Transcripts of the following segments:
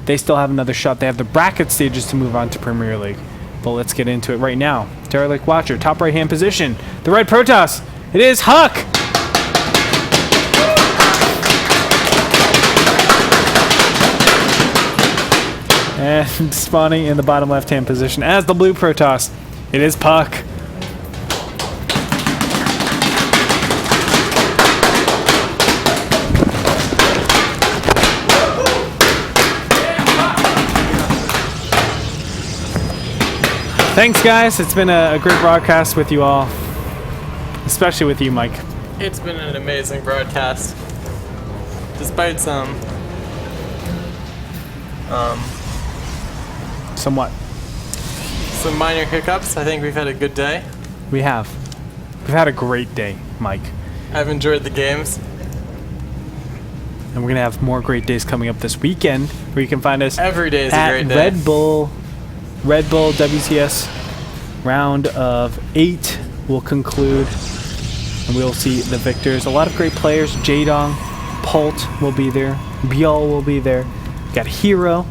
They still have another shot. They have the bracket stages to move on to Premier League. But let's get into it right now. Derelict Watcher, top right-hand position. The red Protoss. It is Huck. And spawning in the bottom left-hand position as the blue Protoss. It is Puck. Thanks, guys. It's been a great broadcast with you all, especially with you, Mike. It's been an amazing broadcast. Despite some minor hiccups, I think we've had a good day. We have. We've had a great day, Mike. I've enjoyed the games. And we're going to have more great days coming up this weekend, where you can find us every day is at a great day. Red Bull WCS round of 8 will conclude, and we'll see the victors. A lot of great players. Jadong, Pult will be there. Biol will be there. We got Hero,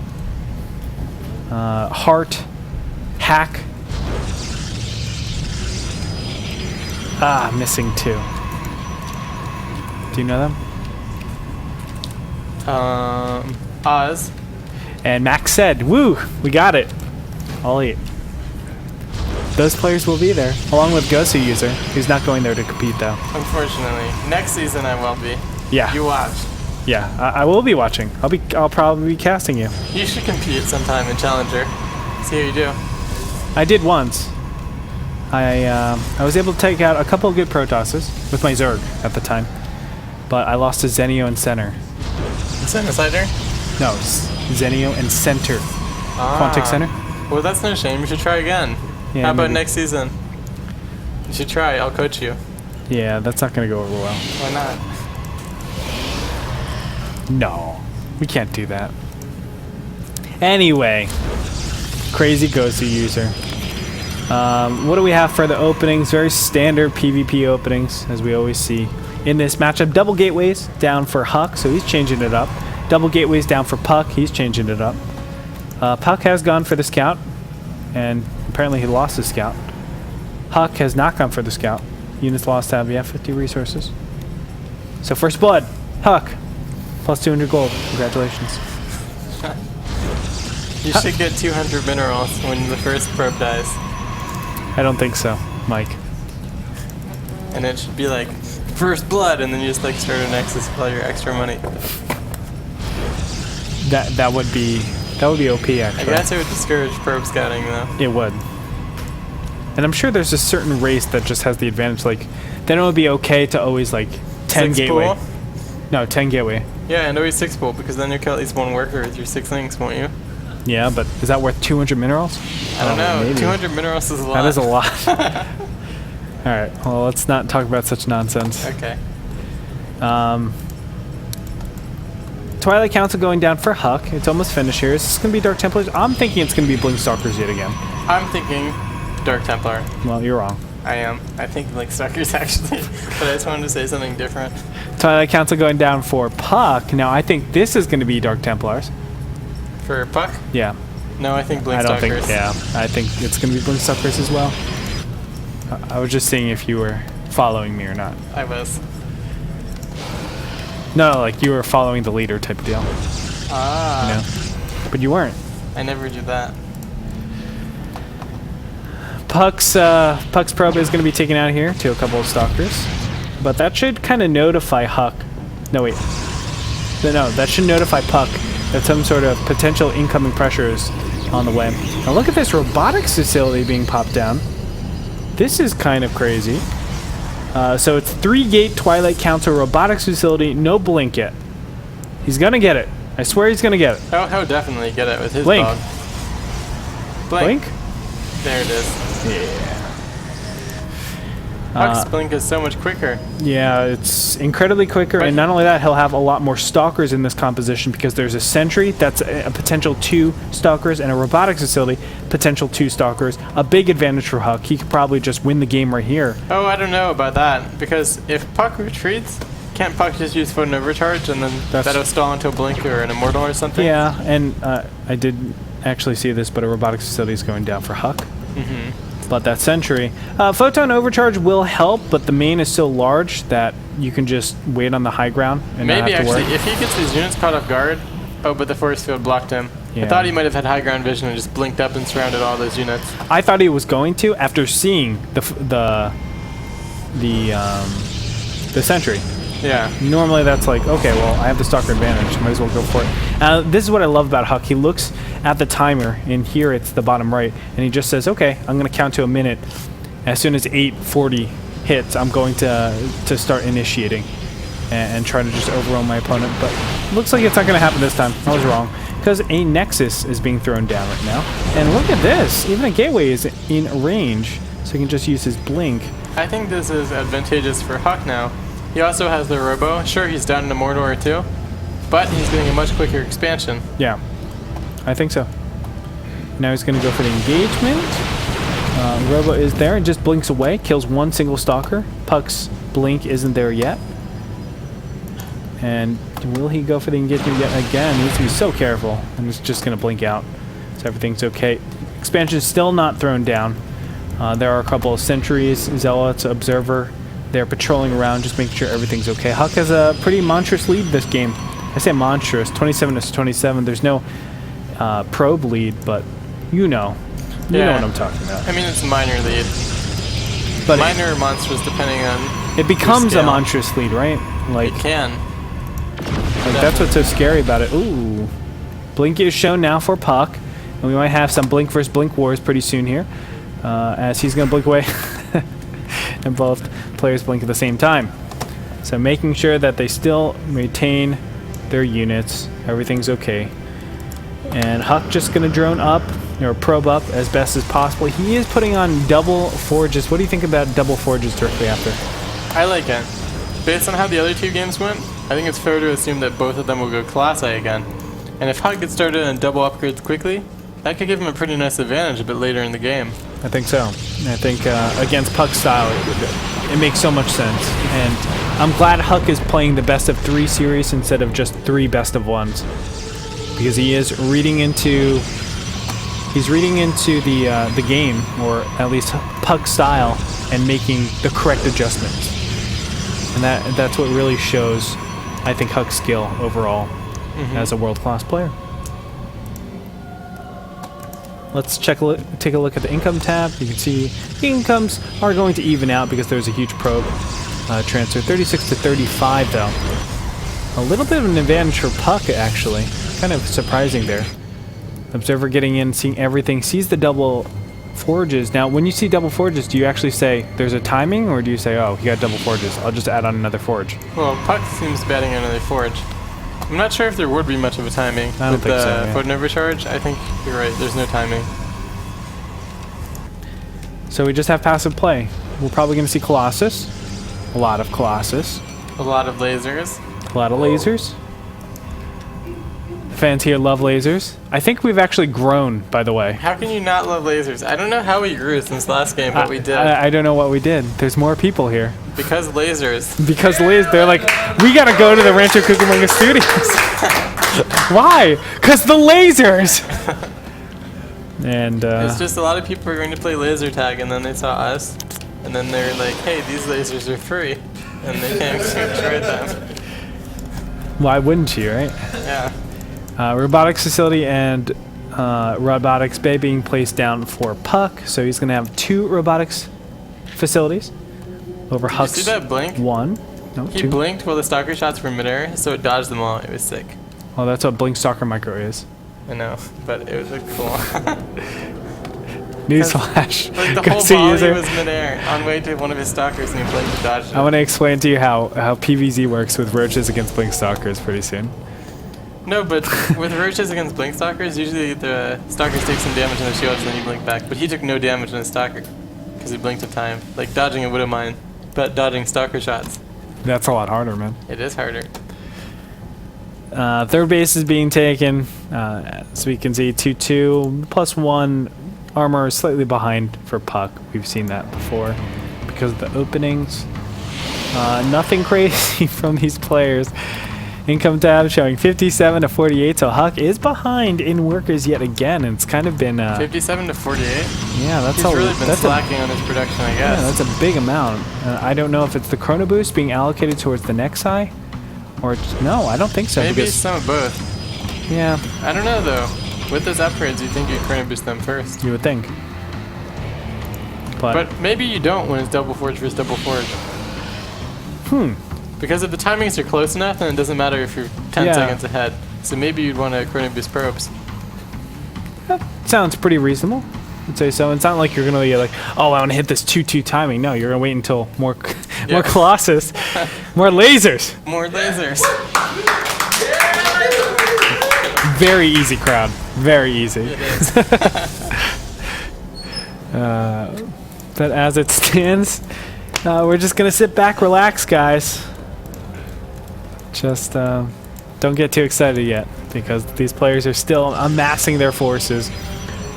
Hart, Hack. Missing 2. Do you know them? Oz. And Max said, woo, we got it. All 8. Those players will be there, along with Gosu User, who's not going there to compete, though. Unfortunately. Next season I will be. Yeah. You watch. Yeah, I will be watching. I'll probably be casting you. You should compete sometime in Challenger. See how you do. I did once. I was able to take out a couple of good Protosses with my Zerg at the time, but I lost to Zenio and Center. Center Cider? No, Zenio and Center. Quantic Center? Well, that's no shame. You should try again. Yeah, How about maybe. next season? You should try. I'll coach you. Yeah, that's not going to go over well. Why not? No, we can't do that. Anyway, crazy Gosu User. What do we have for the openings? Very standard PvP openings, as we always see in this matchup. Double gateways down for Huck, so he's changing it up. Double gateways down for Puck, he's changing it up. Puck has gone for the scout, and apparently he lost his scout. Huck has not gone for the scout. Units lost have, 50 resources. So first blood, Huck, plus 200 gold. Congratulations. You should get 200 minerals when the first probe dies. I don't think so, Mike. And it should be like, first blood, and then you just like start a Nexus with all your extra money. That would be OP, actually. I guess it would discourage probe scouting, though. It would. And I'm sure there's a certain race that just has the advantage, like, then it would be okay to always, like, 10 6 gateway. pool? No, 10 gateway. Yeah, and always 6 pool, because then you'll kill at least one worker with your 6 links, won't you? Yeah, but is that worth 200 minerals? I don't know. Maybe. 200 minerals is a lot. That is a lot. Alright, well, let's not talk about such nonsense. Okay. Twilight Council going down for Huck. It's almost finished here. Is this going to be Dark Templars? I'm thinking it's going to be Blink Stalkers yet again. I'm thinking Dark Templar. Well, you're wrong. I am. I think Blink Stalkers, actually. But I just wanted to say something different. Twilight Council going down for Puck. Now, I think this is going to be Dark Templars. For Puck? Yeah. No, I think Blink I don't Stalkers. think, yeah. I think it's going to be Blink Stalkers as well. I was just seeing if you were following me or not. I was. No, like you were following the leader type of deal. Ah. You know? But you weren't. I never do that. Puck's probe is going to be taken out here to a couple of stalkers. But that should kind of notify Huck. No, wait. No, that should notify Puck that some sort of potential incoming pressure is on the way. Now look at this robotics facility being popped down. This is kind of crazy. So it's 3-gate Twilight Council robotics facility, no blink yet. He's gonna get it. I swear he's gonna get it. He'll definitely get it with his Blink. dog. Blink? There it is. Yeah. Huck's blink is so much quicker. Yeah, it's incredibly quicker, and not only that, he'll have a lot more stalkers in this composition because there's a sentry that's a potential 2 stalkers and a robotics facility, potential 2 stalkers. A big advantage for Huck. He could probably just win the game right here. Oh, I don't know about that, because if Puck retreats, Can't Puck just use Photon Overcharge and then that'll stall into a Blink or an Immortal or something? Yeah, and I did actually see this, but a Robotics Facility is going down for Huck. But that Sentry. Photon Overcharge will help, but the main is so large that you can just wait on the high ground and maybe not have to actually, worry. if he gets his units caught off guard... Oh, but the force field blocked him. Yeah. I thought he might have had high ground vision and just blinked up and surrounded all those units. I thought he was going to after seeing the Sentry. Yeah. Normally that's like, okay, well, I have the Stalker advantage. Might as well go for it. This is what I love about Huck. He looks at the timer, and here it's the bottom right, and he just says, okay, I'm going to count to a minute. As soon as 8:40 hits, I'm going to start initiating and try to just overwhelm my opponent. But looks like it's not going to happen this time. I was wrong. Because a Nexus is being thrown down right now. And look at this. Even a Gateway is in range, so he can just use his Blink. I think this is advantageous for Huck now. He also has the Robo. Sure, he's down in a Mordor or two, but he's getting a much quicker expansion. Yeah, I think so. Now he's going to go for the engagement. Robo is there and just blinks away, kills one single Stalker. Puck's Blink isn't there yet. And will he go for the engagement yet again? He needs to be so careful. And it's just going to blink out, so everything's okay. Expansion is still not thrown down. There are a couple of sentries, Zealots, Observer. They're patrolling around, just making sure everything's okay. Huck has a pretty monstrous lead this game. I say monstrous, 27-27. There's no probe lead, but you know what I'm talking about. I mean, it's a minor lead. But minor or monstrous, depending on. It becomes a monstrous lead, right? Like it can. Like that's what's so scary about it. Ooh, Blink is shown now for Puck, and we might have some Blink versus Blink wars pretty soon here, as he's gonna blink away. And both players blink at the same time. So making sure that they still maintain their units, everything's okay. And Huck just gonna drone up, or probe up as best as possible. He is putting on double forges. What do you think about double forges directly after? I like it. Based on how the other two games went, I think it's fair to assume that both of them will go Colossi again. And if Huck gets started and double upgrades quickly, that could give him a pretty nice advantage a bit later in the game. I think so. I think against Puck's style, it makes so much sense. And I'm glad Huck is playing the best of 3 series instead of just 3 best of 1s, because he is reading into the game, or at least Puck's style, and making the correct adjustments. And that's what really shows, I think, Huck's skill overall as a world-class player. Let's take a look at the income tab. You can see the incomes are going to even out because there's a huge probe transfer. 36-35 though. A little bit of an advantage for Puck, actually. Kind of surprising there. Observer getting in, seeing everything, sees the double forges. Now, when you see double forges, do you actually say there's a timing, or do you say, oh, he got double forges, I'll just add on another forge? Well, Puck seems batting another forge. I'm not sure if there would be much of a timing. I don't think so, yeah. Photon Overcharge, I think you're right, there's no timing. So we just have passive play. We're probably going to see Colossus. A lot of Colossus. A lot of lasers. A lot of lasers. The fans here love lasers. I think we've actually grown, by the way. How can you not love lasers? I don't know how we grew since last game, but we did. I don't know what we did. There's more people here. Because lasers. Because they're like, we gotta go to the Rancho Cucamonga studios. Why? Because the lasers! And it's just a lot of people are going to play laser tag, and then they saw us, and then they're like, hey, these lasers are free, and they can't destroy them. Why wouldn't you, right? Yeah. Robotics facility and robotics bay being placed down for Puck, so he's gonna have 2 robotics facilities over Huck's. Did you see that blink? 1. No, he 2. blinked while the stalker shots were midair, so it dodged them all. It was sick. Oh, that's what Blink Stalker Micro is. I know, but it was cool. Newsflash. Like the whole volley was midair on way to one of his stalkers, and he blinked and dodged it. I want to explain to you how PvZ works with roaches against Blink Stalkers pretty soon. No, but with roaches against blink stalkers, usually the stalkers take some damage in their shields and then you blink back. But he took no damage in his stalker because he blinked at time. Like dodging a Widow Mine, but dodging stalker shots. That's a lot harder, man. It is harder. Third base is being taken. So we can see 2-2 +1 armor is slightly behind for Puck. We've seen that before because of the openings. Nothing crazy from these players. Income tab showing 57 to 48, so Huck is behind in workers yet again, and it's kind of been 57 to 48. Yeah, that's He's really been slacking on his production, I guess. Yeah, that's a big amount. I don't know if it's the chrono boost being allocated towards the next eye, or no, I don't think so. Maybe it's some of both. Yeah. I don't know though. With those upgrades, you think you'd chrono boost them first. You would think. But maybe you don't when it's double forge versus double forge. Because if the timings are close enough, then it doesn't matter if you're 10 seconds ahead. So maybe you'd want to chrono boost probes. That sounds pretty reasonable. I'd say so. It's not like you're gonna be like, oh, I want to hit this 2-2 timing. No, you're gonna wait until more Colossus, more lasers. More lasers. Very easy crowd. Very easy. It is. But as it stands, we're just gonna sit back, relax, guys. Just don't get too excited yet, because these players are still amassing their forces,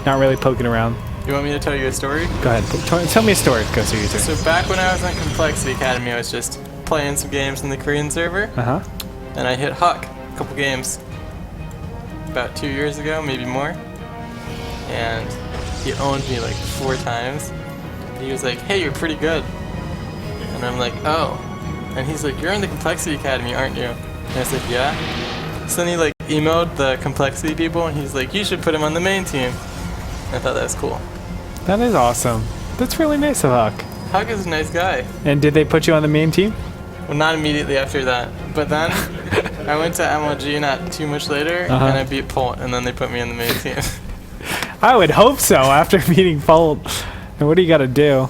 not really poking around. You want me to tell you a story? Go ahead. Tell me a story, Gosu User. So back when I was on Complexity Academy, I was just playing some games in the Korean server. And I hit Huck a couple games about 2 years ago, maybe more. And he owned me like 4 times. He was like, hey, you're pretty good. And I'm like, oh. And he's like, you're in the Complexity Academy, aren't you? And I said, yeah. So then he like emailed the Complexity people, and he's like, you should put him on the main team. And I thought that was cool. That is awesome. That's really nice of Huck. Huck is a nice guy. And did they put you on the main team? Well, not immediately after that. But then I went to MLG not too much later, and I beat Polt, and then they put me on the main team. I would hope so after beating Polt. And what do you got to do?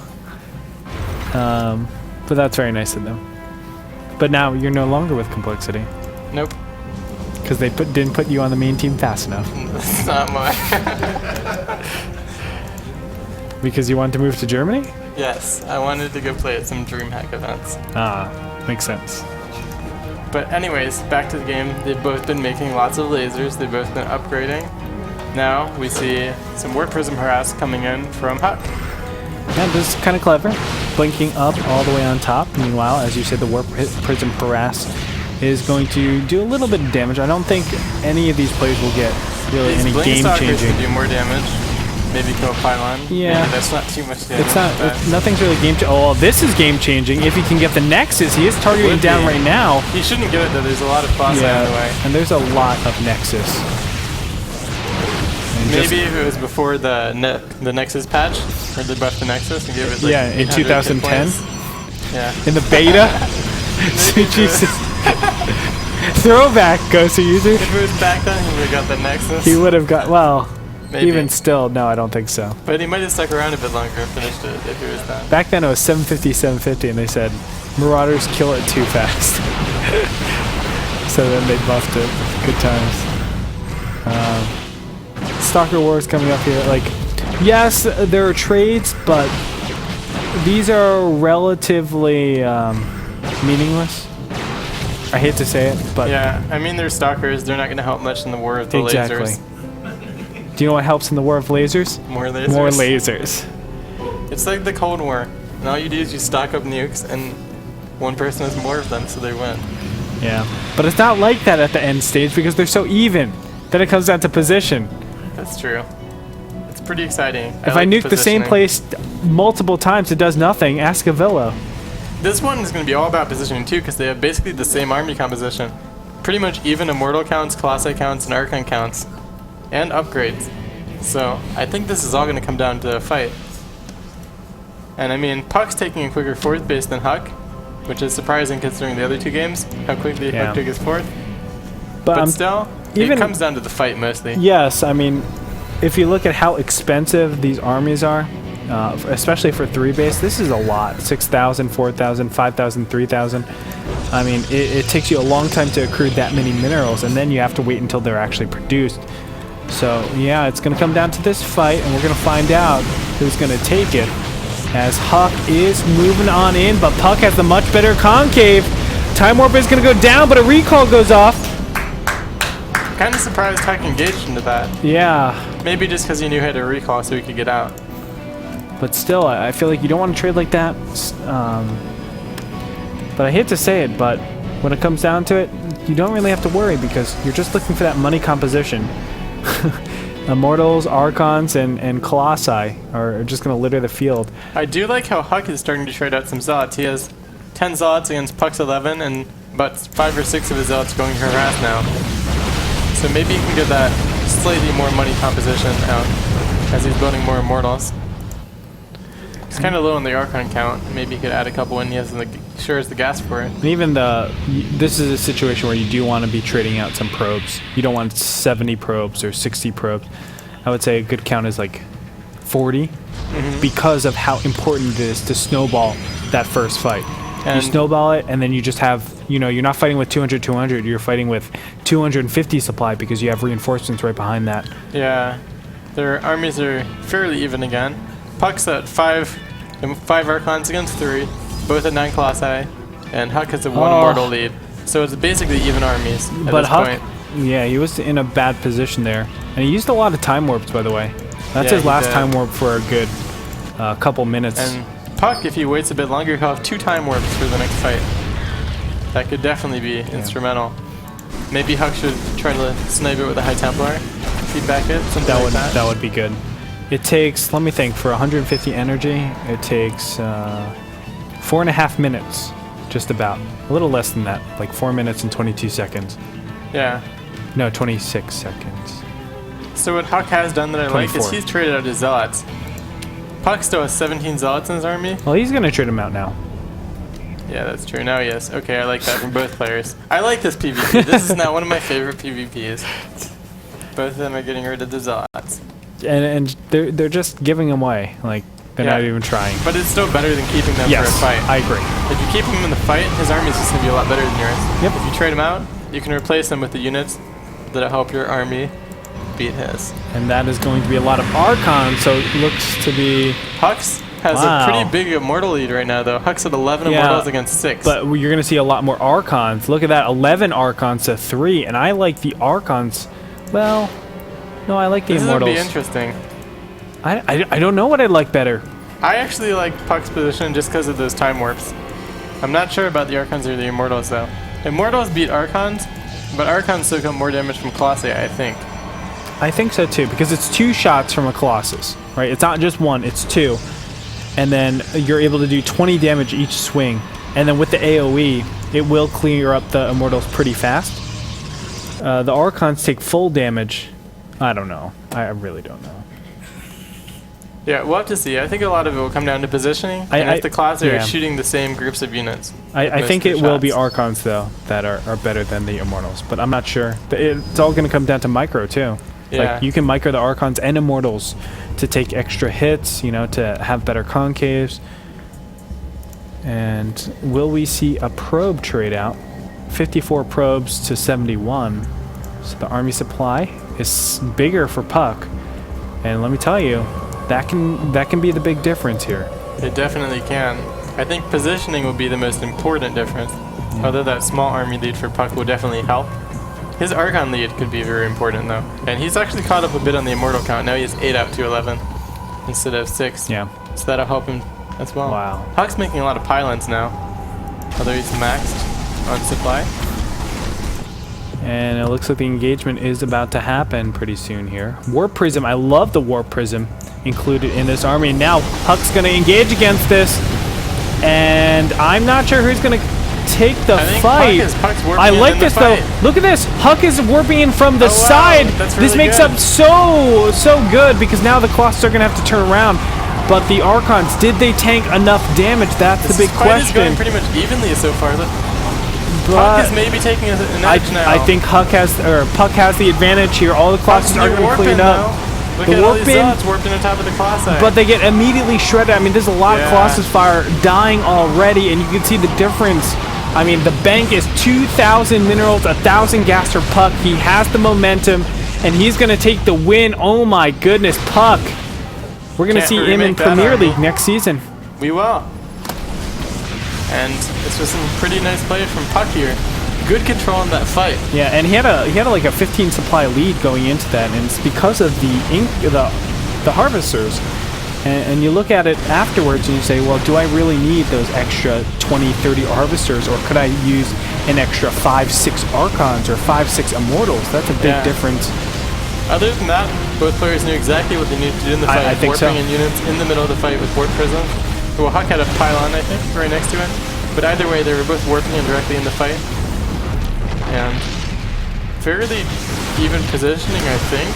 But that's very nice of them. But now you're no longer with Complexity. Nope. Because they didn't put you on the main team fast enough. That's not mine. Because you wanted to move to Germany? Yes, I wanted to go play at some DreamHack events. Makes sense. But anyways, back to the game. They've both been making lots of lasers. They've both been upgrading. Now we see some Warp Prism Harass coming in from Huck. Yeah, this is kind of clever. Blinking up all the way on top. Meanwhile, as you said, the Warp Prism Harass is going to do a little bit of damage. I don't think any of these players will get really any game-changing. Can do more damage. Maybe kill a pylon. Yeah. Maybe that's not too much damage. It's not. Nothing's really game-changing. Oh, this is game-changing. If he can get the Nexus, he is targeting down right now. He shouldn't get it though. There's a lot of boss on the way. And there's a lot of Nexus. And maybe if it was before the Nexus patch, or they buffed the Nexus and gave it like in 2010. Yeah. In the beta. Sweet Jesus. Throwback, Gosu User. If it was back then, he would have got the Nexus. He would have got, well, maybe. Even still, no, I don't think so. But he might have stuck around a bit longer and finished it if it was that. Back then it was 750, 750, and they said, Marauders kill it too fast. So then they buffed it. Good times. Stalker Wars coming up here. Like, yes, there are trades, but these are relatively meaningless. I hate to say it, but yeah, I mean they're stalkers. They're not going to help much in the war of the lasers. Do you know what helps in the war of lasers? More lasers. More lasers. It's like the Cold War. And all you do is you stock up nukes, and one person has more of them, so they win. Yeah, but it's not like that at the end stage because they're so even. Then it comes down to position. That's true. It's pretty exciting. If I nuke the same place multiple times, it does nothing. Ask Avilo. This one is going to be all about positioning too, because they have basically the same army composition. Pretty much even immortal counts, colossi counts, and archon counts. And upgrades. So I think this is all going to come down to a fight. And I mean, Puck's taking a quicker 4th base than Huck, which is surprising considering the other 2 games, how quickly Huck took his 4th. But still, it comes down to the fight mostly. Yes, I mean, if you look at how expensive these armies are, especially for 3 base, this is a lot. 6,000, 4,000, 5,000, 3,000. I mean, it takes you a long time to accrue that many minerals, and then you have to wait until they're actually produced. So, yeah, it's going to come down to this fight, and we're going to find out who's going to take it. As Huck is moving on in, but Puck has the much better concave. Time Warp is going to go down, but a recall goes off. Kind of surprised Huck engaged into that. Yeah. Maybe just because he knew he had a recall so he could get out. But still, I feel like you don't want to trade like that. But I hate to say it, but when it comes down to it, you don't really have to worry because you're just looking for that money composition. Immortals, Archons, and Colossi are just going to litter the field. I do like how Huck is starting to trade out some Zealots. He has 10 Zealots against Puck's 11, and about 5 or 6 of his Zealots going to harass now. So maybe he can get that slightly more money composition out as he's building more Immortals. He's kind of low on the Archon count. Maybe he could add a couple when he has sure as the gas for it. And even this is a situation where you do want to be trading out some probes. You don't want 70 probes or 60 probes. I would say a good count is like 40 because of how important it is to snowball that first fight. And you snowball it, and then you just have, you know, you're not fighting with 200, you're fighting with 250 supply because you have reinforcements right behind that. Yeah, their armies are fairly even again. Puck's at 5 Archons against 3, both at 9 Colossi, and Huck has a 1 Immortal lead. So it's basically even armies at this point. Yeah, he was in a bad position there. And he used a lot of time warps, by the way. That's his last time warp for a good couple minutes. And Puck, if he waits a bit longer, he'll have 2 time warps for the next fight. That could definitely be instrumental. Maybe Huck should try to snipe it with a High Templar, feedback it, something like that. That would be good. It takes, let me think, for 150 energy, it takes 4.5 minutes, just about. A little less than that, like 4 minutes and 22 seconds. Yeah. No, 26 seconds. So what Huck has done that I 24. like is he's traded out his Zealots. Puck still has 17 Zealots in his army. Well, he's going to trade them out now. Yeah, that's true. Now he is. Okay, I like that from both players. I like this PvP. This is now one of my favorite PvPs. Both of them are getting rid of the Zealots. And they're just giving them away. Like, they're not even trying. But it's still better than keeping them for a fight. I agree. If you keep him in the fight, his army is just going to be a lot better than yours. Yep. If you trade him out, you can replace them with the units that'll help your army beat his. And that is going to be a lot of Archons, so it looks to be... Hux has a pretty big Immortal lead right now, though. Hux at 11 Immortals against 6. But you're going to see a lot more Archons. Look at that, 11 Archons to 3, and I like the Archons. Well, no, I like the Immortals. This would be interesting. I don't know what I'd like better. I actually like Puck's position just because of those time warps. I'm not sure about the Archons or the Immortals, though. Immortals beat Archons, but Archons took up more damage from Colossi, I think. I think so too, because it's 2 shots from a Colossus, right? It's not just 1, it's 2. And then you're able to do 20 damage each swing. And then with the AoE, it will clear up the Immortals pretty fast. The Archons take full damage. I don't know. I really don't know. Yeah, we'll have to see. I think a lot of it will come down to positioning, and if the Colossi are shooting the same groups of units. I think it will be Archons, though, that are better than the Immortals, but I'm not sure. It's all going to come down to micro, too. Yeah. Like, you can micro the Archons and Immortals to take extra hits, you know, to have better concaves. And will we see a probe trade out? 54 probes to 71. So the army supply is bigger for Puck. And let me tell you, that can be the big difference here. It definitely can. I think positioning will be the most important difference. Although that small army lead for Puck will definitely help. His Archon lead could be very important, though. And he's actually caught up a bit on the Immortal count. Now he has 8 up to 11 instead of 6. Yeah. So that'll help him as well. Wow. Puck's making a lot of pylons now, although he's maxed on supply. And it looks like the engagement is about to happen pretty soon here. Warp Prism, I love the Warp Prism included in this army. And now Puck's going to engage against this. And I'm not sure who's going to take the fight. I like this though. Look at this. Huck is warping in from the side. This makes up so good because now the Colossus are going to have to turn around. But the Archons, did they tank enough damage? That's the big question. This fight is going pretty much evenly so far. Huck is maybe taking an edge now. I think Puck has the advantage here. All the Colossus are going to clean up. Look at all these Zealots warping on top of the Colossi. But they get immediately shredded. I mean, there's a lot of Colossus fire dying already, and you can see the difference. I mean, the bank is 2,000 minerals, 1,000 gas for Puck. He has the momentum, and he's going to take the win. Oh my goodness, Puck. We're going to see him in Premier League next season. We will. And this was some pretty nice play from Puck here. Good control in that fight. Yeah, and he had like a 15 supply lead going into that, and it's because of the Harvesters. And you look at it afterwards and you say, well, do I really need those extra 20, 30 harvesters, or could I use an extra 5, 6 Archons or 5, 6 Immortals? That's a big difference. Other than that, both players knew exactly what they needed to do in the fight. I think warping so. in units in the middle of the fight with warp prisms. Well, Huck had a pylon, I think, right next to it. But either way, they were both warping in directly in the fight. And fairly even positioning, I think.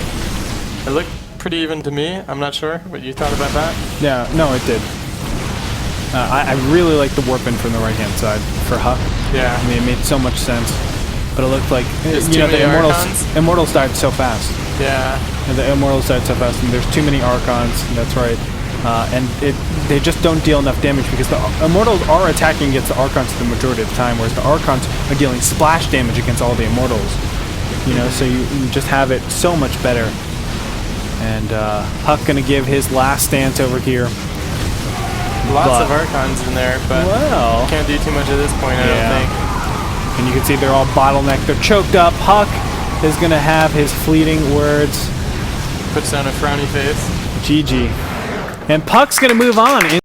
It looked pretty even to me. I'm not sure what you thought about that. Yeah, no, it did. I really like the warp in from the right-hand side for Huck. Yeah. I mean, it made so much sense. But it looked like, Just you know, too the many Immortals died so fast. Yeah. And the Immortals died so fast, and there's too many Archons, that's right. And they just don't deal enough damage because the Immortals are attacking against the Archons the majority of the time, whereas the Archons are dealing splash damage against all the Immortals. You know, so you just have it so much better. And Huck gonna give his last stance over here. Lots of Archons in there, but can't do too much at this point, I don't think. And you can see they're all bottlenecked. They're choked up. Huck is going to have his fleeting words. Puts down a frowny face. GG. And Puck's going to move on.